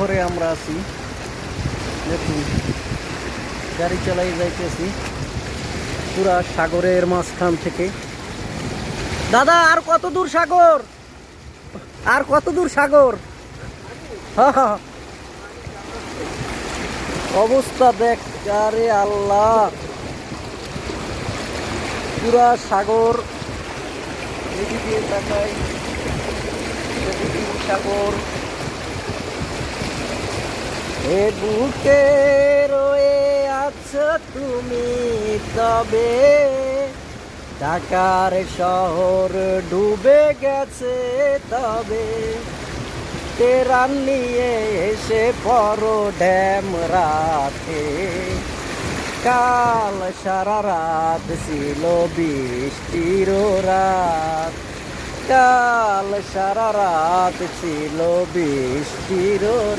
শহরে আমরা আছি। দেখুন গাড়ি চালাই যাইতেছি পুরা সাগরের মাঝখান থেকে। দাদা আর কত দূর সাগর, আর কত দূর সাগর? অবস্থা দেখ, আরে আল্লাহ, পুরা সাগর। এদিকে তাকাই, এদিকে সাগর। এ বুকে রয়ে আছো তুমি তবে, ঢাকার শহর ডুবে গেছে তবে, তেরান নিয়ে এসে পড়ো ড্যাম রাতে। কাল সারা রাত ছিল বৃষ্টির রাত, কাল সারা রাত ছিল বৃষ্টির রাত।